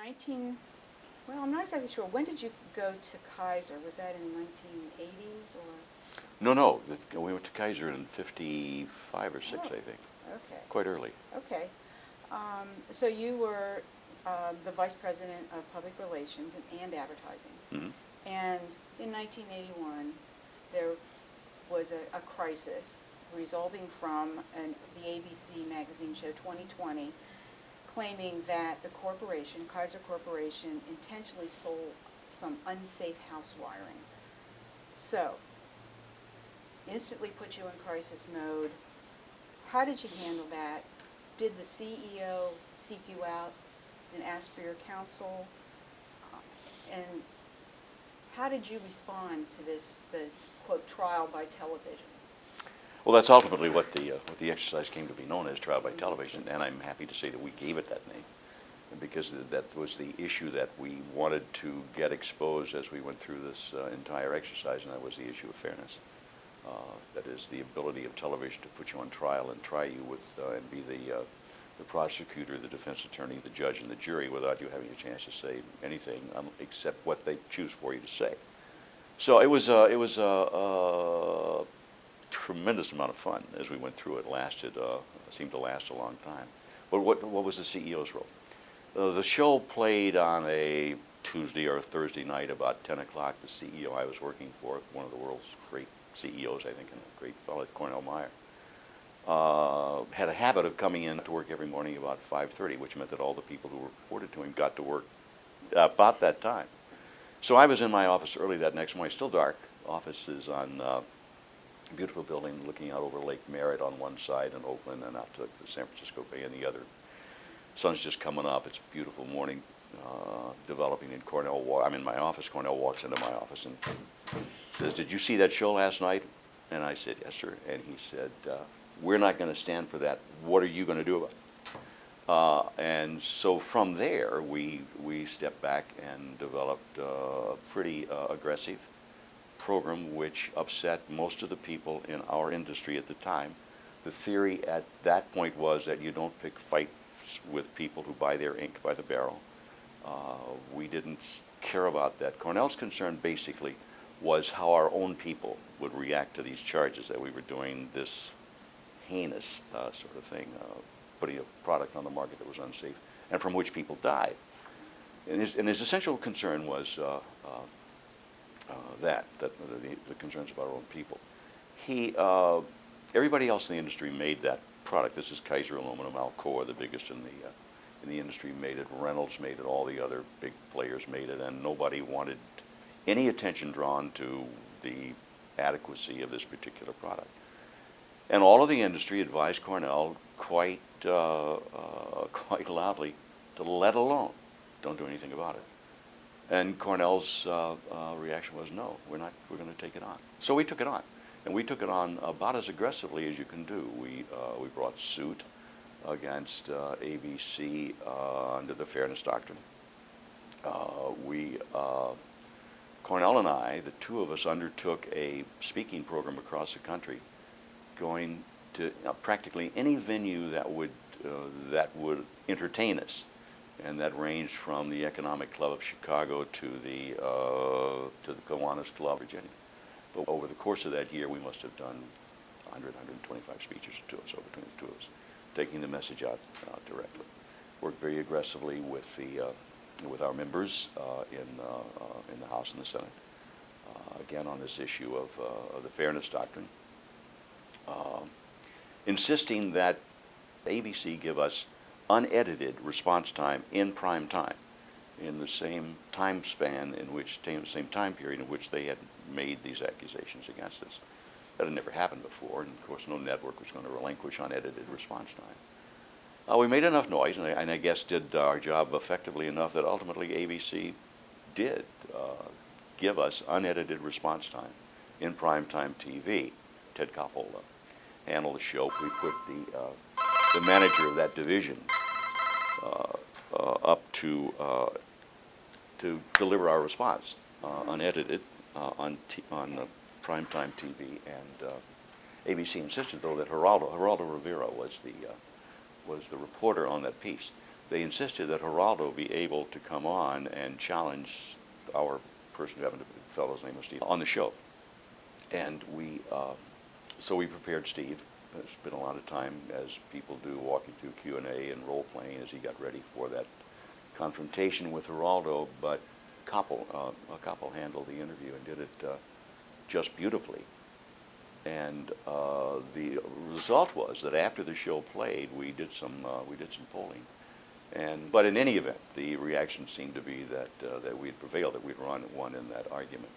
19, well, I'm not exactly sure. When did you go to Kaiser? Was that in 1980s or? No, no, we went to Kaiser in 55 or 6, Oh, I think, okay. quite early. Okay. So you were the Vice President of Public Relations and Advertising. Hmm. And in 1981, there was a crisis resulting from the ABC magazine show 2020, claiming that the corporation, Kaiser Corporation, intentionally sold some unsafe house wiring. So, instantly put you in crisis mode. How did you handle that? Did the CEO seek you out and ask for your counsel? And how did you respond to this, the quote, trial by television? Well, that's ultimately what the exercise came to be known as, trial by television, and I'm happy to say that we gave it that name because that was the issue that we wanted to get exposed as we went through this entire exercise, and that was the issue of fairness. That is the ability of television to put you on trial and try you with and be the prosecutor, the defense attorney, the judge, and the jury without you having a chance to say anything except what they choose for you to say. So it was a tremendous amount of fun as we went through it. Seemed to last a long time. But what was the CEO's role? The show played on a Tuesday or a Thursday night about 10 o'clock. The CEO I was working for, one of the world's great CEOs, I think, and a great fellow, Cornell Meyer, had a habit of coming in to work every morning about 5:30, which meant that all the people who reported to him got to work about that time. So I was in my office early that next morning, still dark. Office is on a beautiful building looking out over Lake Merritt on one side in Oakland and out to the San Francisco Bay on the other. Sun's just coming up. It's a beautiful morning developing in Cornell. I'm in my office. Cornell walks into my office and says, "Did you see that show last night?" And I said, "Yes, sir." And he said, "We're not going to stand for that. What are you going to do about it?" And so from there, we stepped back and developed a pretty aggressive program which upset most of the people in our industry at the time. The theory at that point was that you don't pick fights with people who buy their ink by the barrel. We didn't care about that. Cornell's concern basically was how our own people would react to these charges that we were doing this heinous sort of thing, putting a product on the market that was unsafe and from which people died. And his essential concern was the concerns of our own people. Everybody else in the industry made that product. This is Kaiser Aluminum, Alcoa, the biggest in the industry, made it. Reynolds made it. All the other big players made it, and nobody wanted any attention drawn to the adequacy of this particular product. And all of the industry advised Cornell quite loudly to let alone. Don't do anything about it. And Cornell's reaction was, no, we're not. We're going to take it on. So we took it on, and we took it on about as aggressively as you can do. We brought suit against ABC under the fairness doctrine. Cornell and I, the two of us, undertook a speaking program across the country, going to practically any venue that would entertain us, and that ranged from the Economic Club of Chicago to the Kiwanis Club of Virginia. But over the course of that year, we must have done 100, 125 speeches or so between the two of us, taking the message out directly. Worked very aggressively with our members in the House and the Senate, again on this issue of the fairness doctrine, insisting that ABC give us unedited response time in prime time, in the same time span same time period in which they had made these accusations against us. That had never happened before, and of course no network was going to relinquish unedited response time. We made enough noise, and I guess did our job effectively enough that ultimately ABC did give us unedited response time in primetime TV. Ted Koppel handled the show. We put the manager of that division up to deliver our response unedited on primetime TV, and ABC insisted though that Geraldo Rivera was the reporter on that piece. they insisted that Geraldo be able to come on and challenge our person who happened to be, the fellow's name was Steve, on the show. And so we prepared Steve. It's been a lot of time, as people do, walking through Q&A and role-playing as he got ready for that confrontation with Geraldo, but Koppel handled the interview and did it just beautifully. And the result was that after the show played, we did some polling. But in any event, the reaction seemed to be that we had prevailed, that we'd won in that argument.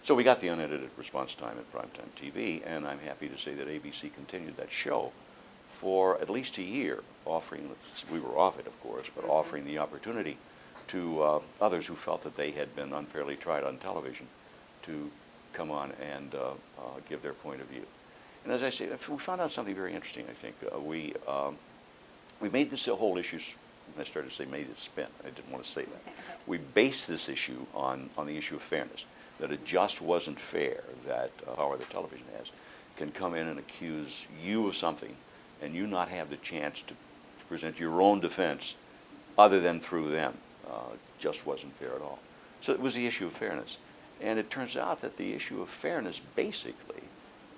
So we got the unedited response time at primetime TV, and I'm happy to say that ABC continued that show for at least a year, offering, we were off it, of course, but offering the opportunity to others who felt that they had been unfairly tried on television to come on and give their point of view. And as I say, we found out something very interesting, I think. We made this a whole issue, I started to say made it spin. I didn't want to say that. We based this issue on the issue of fairness, that it just wasn't fair that power that television has can come in and accuse you of something and you not have the chance to present your own defense other than through them. Just wasn't fair at all. So it was the issue of fairness. And it turns out that the issue of fairness basically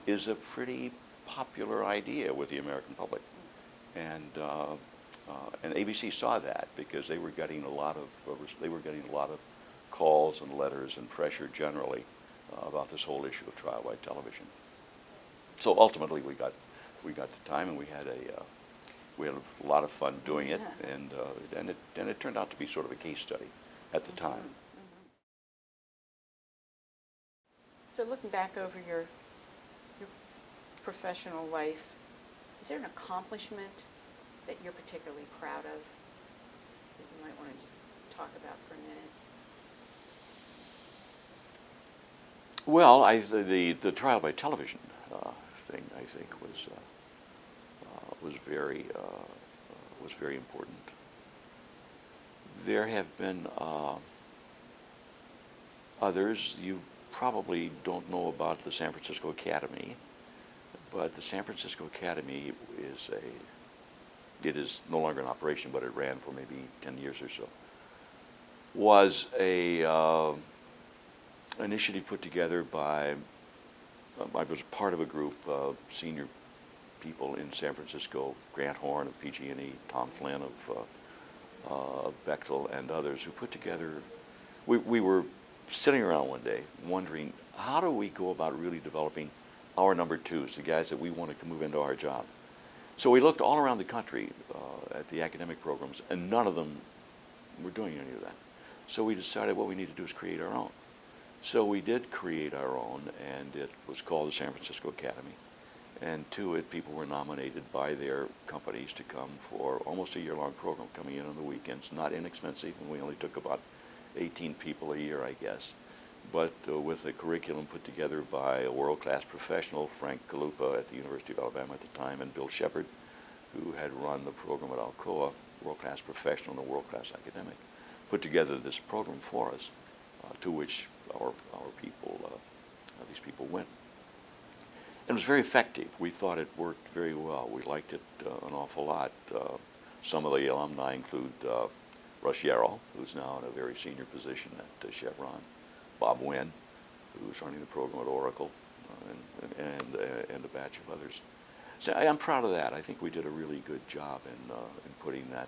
is a pretty popular idea with the American public. And ABC saw that because they were getting a lot of calls and letters and pressure generally about this whole issue of trial by television. So ultimately, we got the time, and we had a lot of fun doing it, and it turned out to be sort of a case study at the time. So looking back over your professional life, is there an accomplishment that you're particularly proud of that you might want to just talk about for a minute? Well, the trial by television thing, I think, was very important. There have been others. You probably don't know about the San Francisco Academy, but the San Francisco Academy is no longer in operation, but it ran for maybe 10 years or so. Was a initiative put together by, I was part of a group of senior people in San Francisco, Grant Horn of PG&E, Tom Flynn of Bechtel, and others who put together, we were sitting around one day wondering, how do we go about really developing our number twos, the guys that we want to move into our job? So we looked all around the country at the academic programs, and none of them were doing any of that. So we decided what we need to do is create our own. So we did create our own, and it was called the San Francisco Academy. And to it, people were nominated by their companies to come for almost a year-long program, coming in on the weekends, not inexpensive, and we only took about 18 people a year, I guess. But with a curriculum put together by a world-class professional, Frank Kalupa at the University of Alabama at the time, and Bill Shepard, who had run the program at Alcoa, world-class professional and a world-class academic, put together this program for us, to which our people, these people went. And it was very effective. We thought it worked very well. We liked it an awful lot. Some of the alumni include Russ Yarrow, who's now in a very senior position at Chevron, Bob Wynn, who's running the program at Oracle, and a batch of others. So I'm proud of that. I think we did a really good job in putting that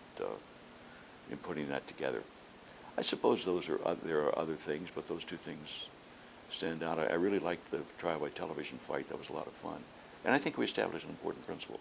together. I suppose there are other things, but those two things stand out. I really liked the trial by television fight. That was a lot of fun. And I think we established an important principle.